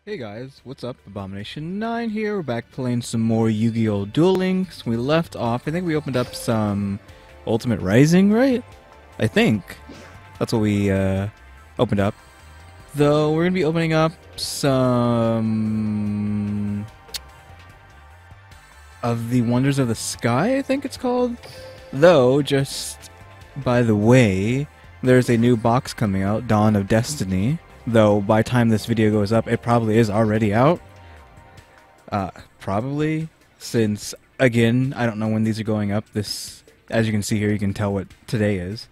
Hey guys, what's up? Abomination9 here. We're back playing some more Yu-Gi-Oh Duel Links. We left off, I think we opened up some Ultimate Rising, right? I think. That's what we opened up. Though, we're going to be opening up some of the Wonders of the Sky, I think it's called. Though, just by the way, there's a new box coming out, Dawn of Destiny. Though, by the time this video goes up, it probably is already out. Probably. Since, again, I don't know when these are going up. This, as you can see here, you can tell what today is.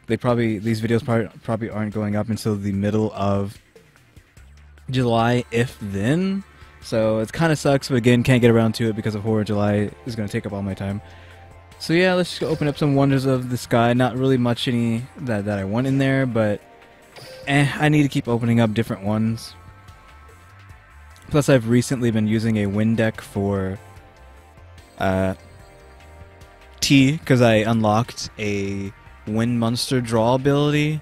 These videos probably aren't going up until the middle of July, if then. So, it kind of sucks, but again, can't get around to it because of Horror July is going to take up all my time. So yeah, let's just open up some Wonders of the Sky. Not really much that I want in there, but I need to keep opening up different ones. Plus, I've recently been using a Wind deck for T, because I unlocked a Wind Monster draw ability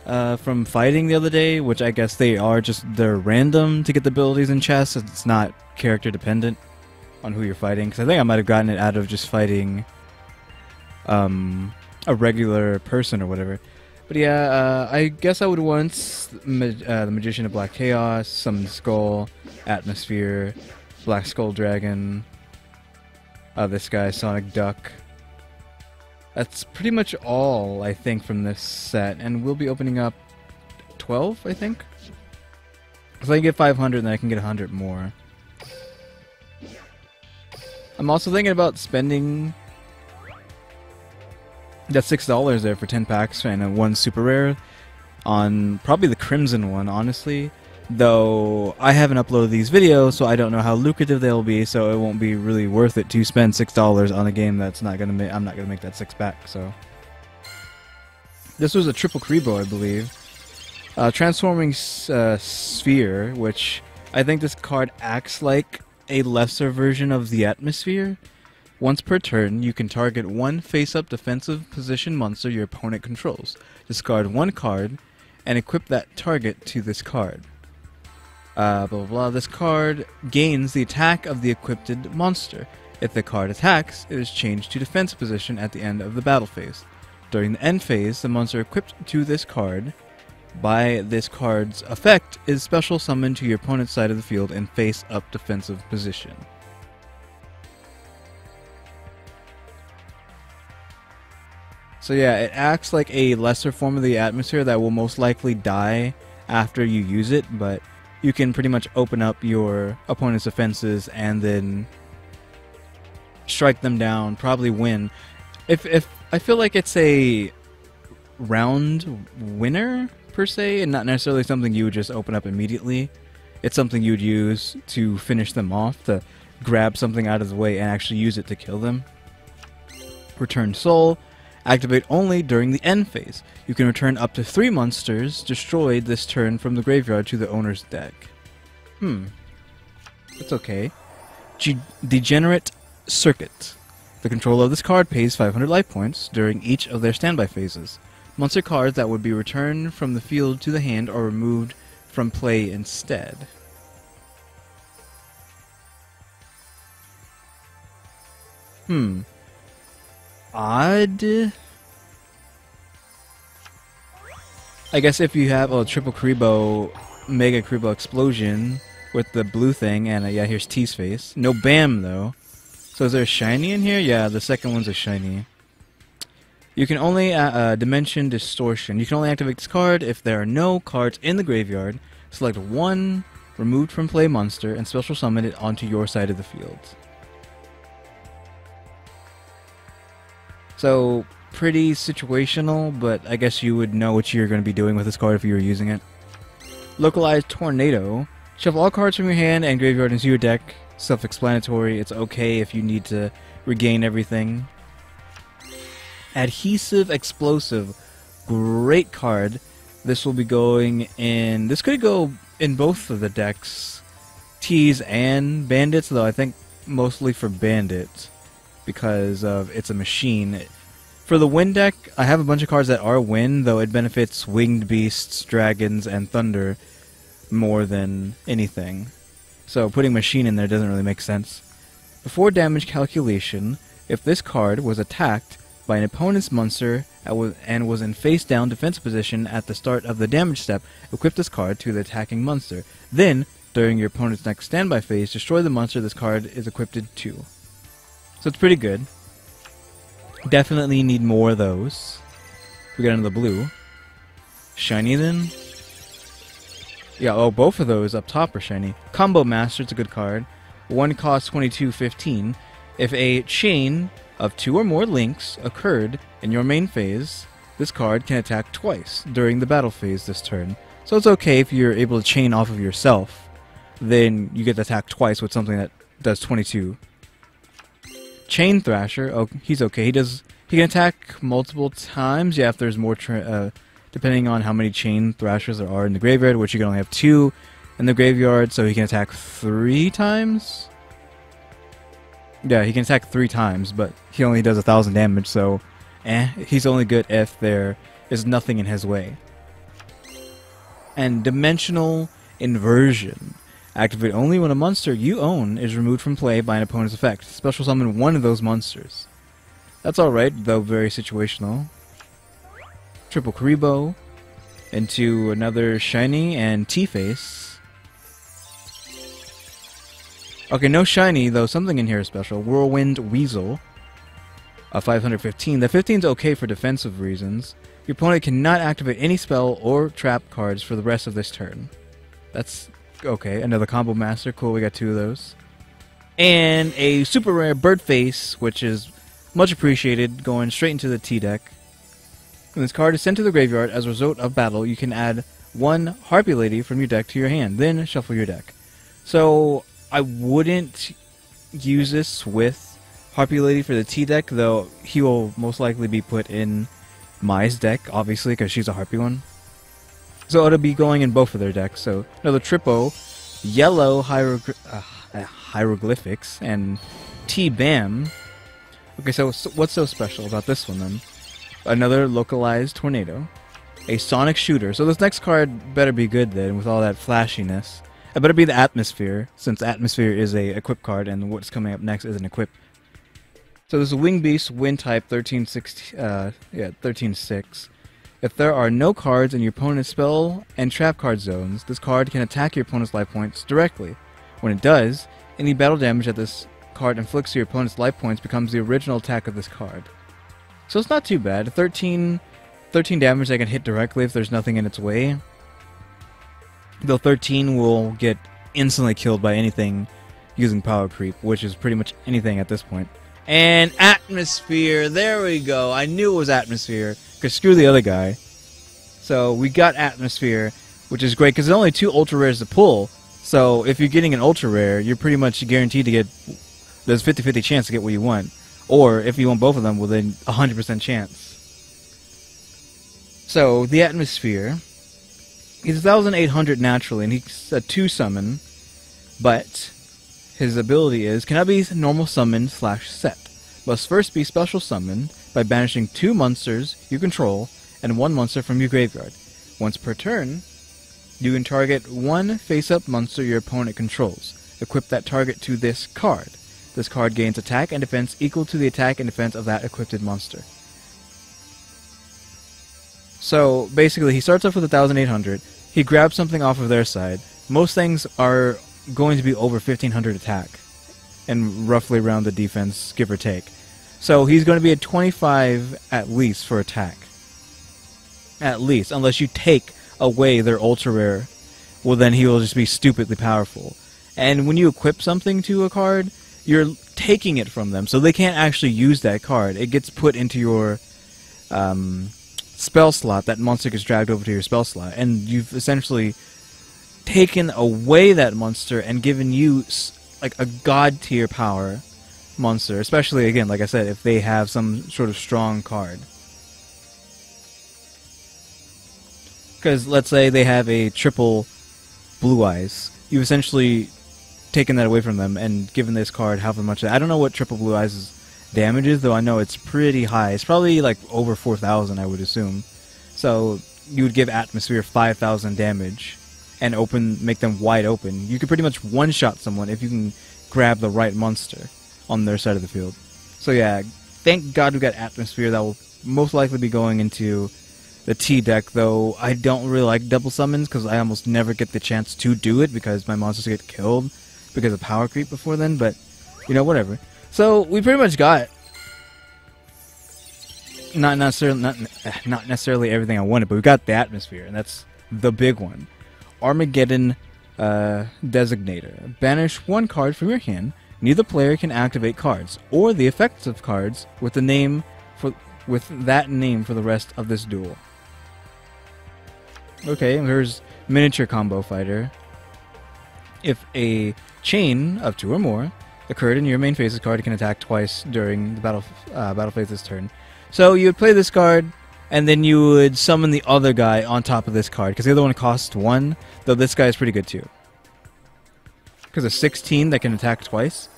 from fighting the other day, which I guess they're random to get the abilities in chests. It's not character dependent on who you're fighting, because I think I might have gotten it out of just fighting a regular person or whatever. But yeah, I guess I would want the Magician of Black Chaos, Summon Skull, Atmosphere, Black Skull Dragon, this guy, Sonic Duck. That's pretty much all, I think, from this set, and we'll be opening up 12, I think? If I get 500, then I can get 100 more. I'm also thinking about spending that's $6 there for 10 packs and one super rare on probably the Crimson one, honestly. Though I haven't uploaded these videos, so I don't know how lucrative they'll be, so it won't be really worth it to spend $6 on a game that's not gonna I'm not gonna make that 6 pack. So this was a triple Kribo, I believe. Transforming Sphere, which I think this card acts like a lesser version of the Atmosphere. Once per turn, you can target one face-up defensive position monster your opponent controls. Discard one card, and equip that target to this card. Blah blah blah. This card gains the attack of the equipped monster. If the card attacks, it is changed to defensive position at the end of the battle phase. During the end phase, the monster equipped to this card by this card's effect is special summoned to your opponent's side of the field in face-up defensive position. So yeah, it acts like a lesser form of the Atmosphere that will most likely die after you use it, but you can pretty much open up your opponent's defenses and then strike them down, probably win. If I feel like it's a round winner, per se, and not necessarily something you would just open up immediately. It's something you would use to finish them off, to grab something out of the way and actually use it to kill them. Return Soul. Activate only during the end phase. You can return up to 3 monsters destroyed this turn from the graveyard to the owner's deck. That's okay. Degenerate Circuit. The controller of this card pays 500 life points during each of their standby phases. Monster cards that would be returned from the field to the hand are removed from play instead. Odd. I guess if you have a triple Kribo, Mega Kribo Explosion with the blue thing, and yeah, here's T's face. No BAM though. So is there a shiny in here? Yeah, the second one's a shiny. You can only Dimension Distortion. You can only activate this card if there are no cards in the graveyard. Select one removed from play monster and special summon it onto your side of the field. So, pretty situational, but I guess you would know what you're going to be doing with this card if you were using it. Localized Tornado. Shuffle all cards from your hand and graveyard into your deck. Self-explanatory. It's okay if you need to regain everything. Adhesive Explosive. Great card. This will be going in... This could go in both of the decks. T's and Bandits, though I think mostly for Bandits, because of it's a machine. For the Wind deck, I have a bunch of cards that are Wind, though it benefits Winged Beasts, Dragons, and Thunder. more than anything. So putting machine in there doesn't really make sense. Before damage calculation, if this card was attacked by an opponent's monster and was in face-down defense position at the start of the damage step, equip this card to the attacking monster. Then, during your opponent's next standby phase, destroy the monster this card is equipped to. So it's pretty good. Definitely need more of those. We got another blue. Shiny then? Yeah, oh, both of those up top are shiny. Combo Master, it's a good card. One costs 22.15. If a chain of 2 or more links occurred in your main phase, this card can attack twice during the battle phase this turn. So it's okay if you're able to chain off of yourself, then you get to attack twice with something that does 22. Chain Thrasher, oh, he's okay. He can attack multiple times. Yeah, if there's more, depending on how many Chain Thrashers there are in the graveyard, which you can only have 2 in the graveyard, so he can attack 3 times. Yeah, he can attack 3 times, but he only does 1,000 damage, so he's only good if there is nothing in his way. And Dimensional Inversion. Activate only when a monster you own is removed from play by an opponent's effect. Special summon one of those monsters. That's alright, though very situational. Triple Karibo into another shiny and T-Face. Okay, no shiny, though something in here is special. Whirlwind Weasel. 515. The 15's okay for defensive reasons. Your opponent cannot activate any spell or trap cards for the rest of this turn. That's okay. Another Combo Master. Cool, we got 2 of those. And a super rare Bird Face, which is much appreciated, going straight into the T deck. When this card is sent to the graveyard as a result of battle, you can add 1 Harpy Lady from your deck to your hand, then shuffle your deck. So I wouldn't use this with Harpy Lady for the T deck, though he will most likely be put in Mai's deck, obviously, because she's a Harpy one. So it'll be going in both of their decks. So another Tripo, Yellow Hieroglyphics, and T-Bam. Okay, so what's so special about this one then? Another Localized Tornado. A Sonic Shooter. So this next card better be good then, with all that flashiness. It better be the Atmosphere, since Atmosphere is a equip card, and what's coming up next is an equip. So this is Wing Beast, Wind type, 13-6. If there are no cards in your opponent's spell and trap card zones, this card can attack your opponent's life points directly. When it does, any battle damage that this card inflicts to your opponent's life points becomes the original attack of this card. So it's not too bad. 13 damage that can hit directly if there's nothing in its way. Though 13 will get instantly killed by anything using power creep, which is pretty much anything at this point. And Atmosphere, there we go. I knew it was Atmosphere, because screw the other guy. So we got Atmosphere, which is great, because there's only 2 ultra rares to pull. So if you're getting an ultra rare, you're pretty much guaranteed to get, there's a 50-50 chance to get what you want. Or if you want both of them, well then 100% chance. So the Atmosphere, he's 1,800 naturally, and he's a 2 summon, but his ability is, cannot be normal summon / set. Must first be special summoned by banishing 2 monsters you control and 1 monster from your graveyard. Once per turn, you can target 1 face-up monster your opponent controls. Equip that target to this card. This card gains attack and defense equal to the attack and defense of that equipped monster. So basically, he starts off with 1,800. He grabs something off of their side. Most things are going to be over 1,500 attack, and roughly around the defense, give or take. So he's going to be at 25 at least for attack. At least, unless you take away their ultra rare, well then he will just be stupidly powerful. And when you equip something to a card, you're taking it from them, so they can't actually use that card. It gets put into your spell slot. That monster gets dragged over to your spell slot, and you've essentially taken away that monster and given you like a god tier power monster, especially again, like I said, if they have some sort of strong card. Because let's say they have a triple Blue Eyes, you've essentially taken that away from them and given this card however much. I don't know what triple Blue Eyes' damage is, though I know it's pretty high. It's probably like over 4,000, I would assume. So you would give Atmosphere 5,000 damage and make them wide open. You can pretty much one-shot someone if you can grab the right monster on their side of the field. So yeah, thank God we got Atmosphere. That will most likely be going into the T deck, though I don't really like double summons because I almost never get the chance to do it because my monsters get killed because of power creep before then, but you know, whatever. So we pretty much got not necessarily everything I wanted, but we got the Atmosphere, and that's the big one. Armageddon Designator. Banish one card from your hand. Neither player can activate cards or the effects of cards with that name for the rest of this duel. Okay, here's Miniature Combo Fighter. If a chain of 2 or more occurred in your main phase's card, it can attack twice during the battle phase's turn. So you would play this card, and then you would summon the other guy on top of this card, because the other one costs 1, though this guy is pretty good too. Because a 16 that can attack twice.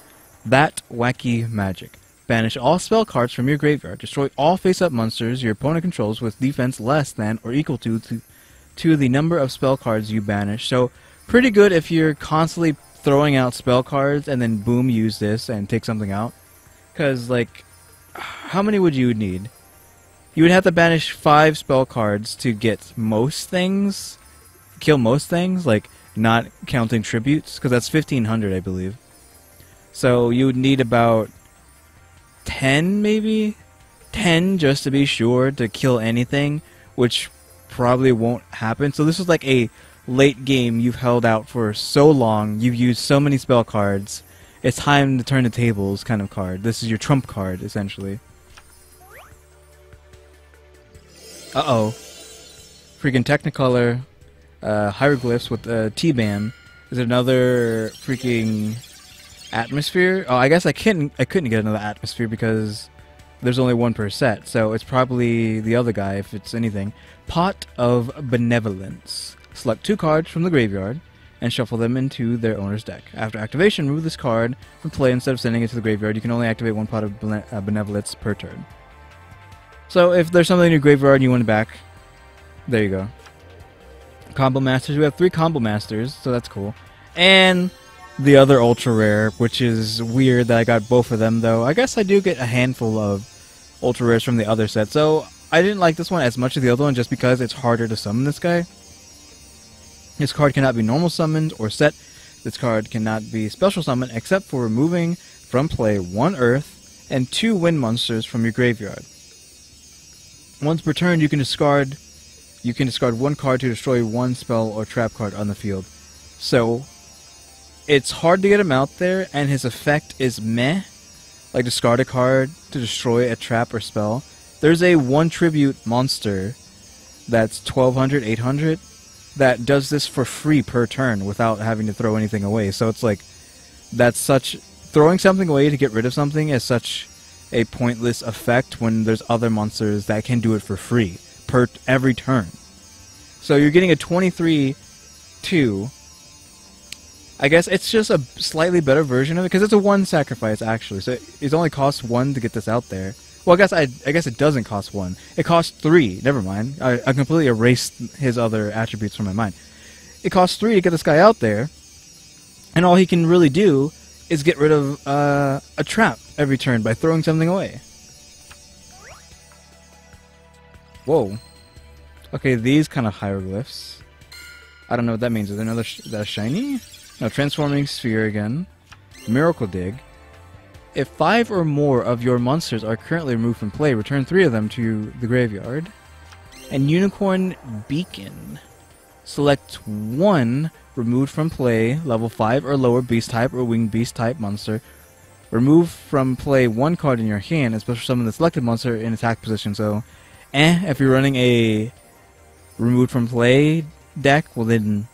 That wacky magic. Banish all spell cards from your graveyard. Destroy all face-up monsters your opponent controls with defense less than or equal to the number of spell cards you banish. So pretty good if you're constantly throwing out spell cards and then boom, use this and take something out. Because, like, how many would you need? You would have to banish 5 spell cards to get most things. Kill most things, like not counting tributes, because that's 1500, I believe. So you would need about 10, maybe? 10 just to be sure to kill anything, which probably won't happen. So this is like a late game you've held out for so long, you've used so many spell cards, it's time to turn the tables kind of card. This is your trump card, essentially. Uh-oh. Freaking Technicolor hieroglyphs with T-Bam. Is another freaking Atmosphere? Oh, I guess I couldn't get another Atmosphere because there's only 1 per set, so it's probably the other guy if it's anything. Pot of Benevolence. Select 2 cards from the graveyard and shuffle them into their owner's deck. After activation, remove this card from play instead of sending it to the graveyard. You can only activate 1 Pot of Benevolence per turn. So if there's something in your graveyard and you want it back, there you go. Combo Masters. We have 3 Combo Masters, so that's cool. And the other Ultra Rare, which is weird that I got both of them, though. I guess I do get a handful of Ultra Rares from the other set, so I didn't like this one as much as the other one just because it's harder to summon this guy. This card cannot be normal summoned or set. This card cannot be special summoned except for removing from play 1 Earth and 2 Wind monsters from your graveyard. Once per turn, you can discard 1 card to destroy 1 spell or trap card on the field. So it's hard to get him out there, and his effect is meh. Like discard a card to destroy a trap or spell. There's a 1 tribute monster that's 1200, 800 that does this for free per turn without having to throw anything away. So it's like, throwing something away to get rid of something is such a pointless effect when there's other monsters that can do it for free per every turn. So you're getting a 23-2. I guess it's just a slightly better version of it because it's a 1 sacrifice actually. So it only costs 1 to get this out there. Well, I guess it doesn't cost 1. It costs 3. Never mind. I completely erased his other attributes from my mind. It costs 3 to get this guy out there, and all he can really do is get rid of a trap every turn by throwing something away. Whoa. Okay, these kind of hieroglyphs. I don't know what that means. Is there another that shiny? No, Transforming Sphere again. Miracle Dig. If 5 or more of your monsters are currently removed from play, return 3 of them to the graveyard. And Unicorn Beacon. Select 1 removed from play, level 5 or lower beast type or winged beast type monster. Remove from play 1 card in your hand and special summon the selected monster in attack position. So, if you're running a removed from play deck, well then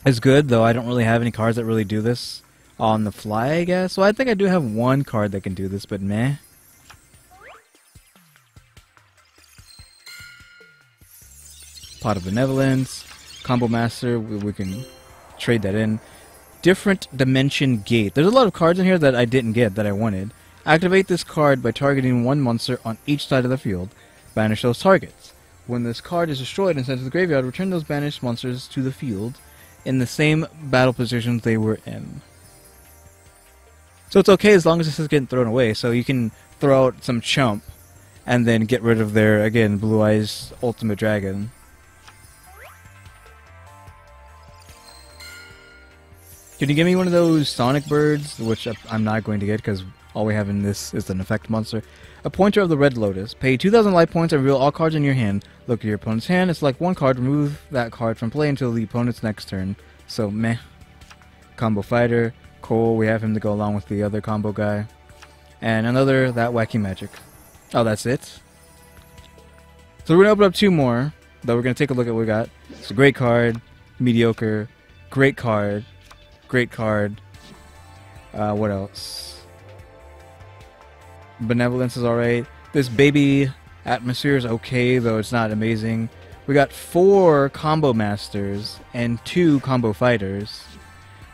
it's good, though I don't really have any cards that really do this on the fly, I guess. So I think I do have 1 card that can do this, but meh. Pot of Benevolence, Combo Master, we can trade that in. Different Dimension Gate. There's a lot of cards in here that I didn't get that I wanted. Activate this card by targeting 1 monster on each side of the field. Banish those targets. When this card is destroyed and sent to the graveyard, return those banished monsters to the field in the same battle positions they were in. So it's okay as long as this is getting thrown away. So you can throw out some chump and then get rid of their, again, Blue Eyes Ultimate Dragon. Can you give me one of those Sonic Birds? Which I'm not going to get because all we have in this is an effect monster. A Pointer of the Red Lotus. Pay 2,000 life points and reveal all cards in your hand. Look at your opponent's hand and select one card. Remove that card from play until the opponent's next turn. So, meh. Combo Fighter. Cool, we have him to go along with the other combo guy. And another, that Wacky Magic. Oh, that's it? So we're going to open up two more. Though we're going to take a look at what we got. It's a great card. Mediocre. Great card. Great card. What else? Benevolence is alright. This Baby Atmosphere is okay, though it's not amazing. We got 4 Combo Masters and 2 Combo Fighters.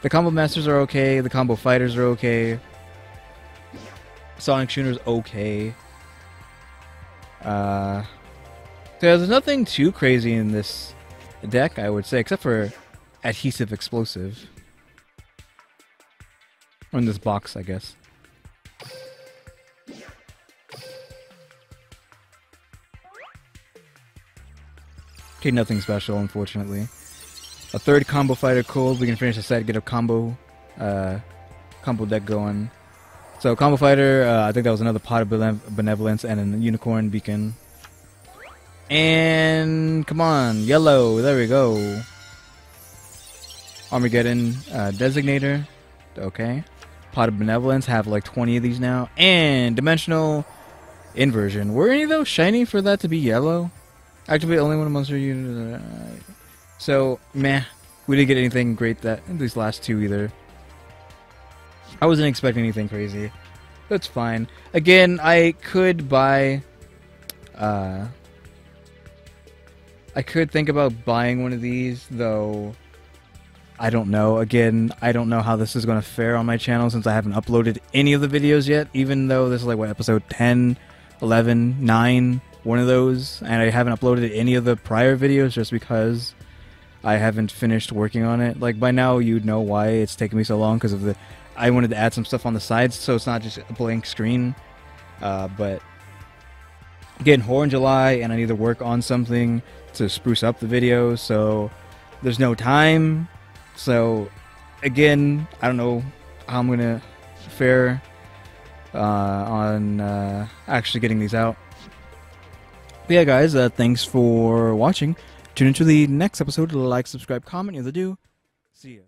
The Combo Masters are okay, the Combo Fighters are okay. Sonic Shooter's okay. So there's nothing too crazy in this deck, I would say, except for Adhesive Explosive. Or in this box, I guess. Okay, nothing special, unfortunately. A third Combo Fighter, cool. We can finish the set, get a combo deck going. So, Combo Fighter, I think that was another Pot of Benevolence and a Unicorn Beacon. And, come on, yellow, there we go. Armageddon Designator, okay. Pot of Benevolence, have like 20 of these now. And Dimensional Inversion. Were any of those shiny for that to be yellow? Activate only when a monster unit. So, meh. We didn't get anything great that in these last two either. I wasn't expecting anything crazy. That's fine. Again, I could buy. I could think about buying one of these, though. I don't know. Again, I don't know how this is going to fare on my channel since I haven't uploaded any of the videos yet, even though this is like, what, episode 10, 11, 9, one of those, and I haven't uploaded any of the prior videos just because I haven't finished working on it. Like, by now you'd know why it's taking me so long, because of I wanted to add some stuff on the sides, so it's not just a blank screen. But again, Horror in July, and I need to work on something to spruce up the video, so there's no time. So, again, I don't know how I'm going to fare on actually getting these out. But yeah, guys, thanks for watching. Tune into the next episode. Like, subscribe, comment. You're the do. See ya.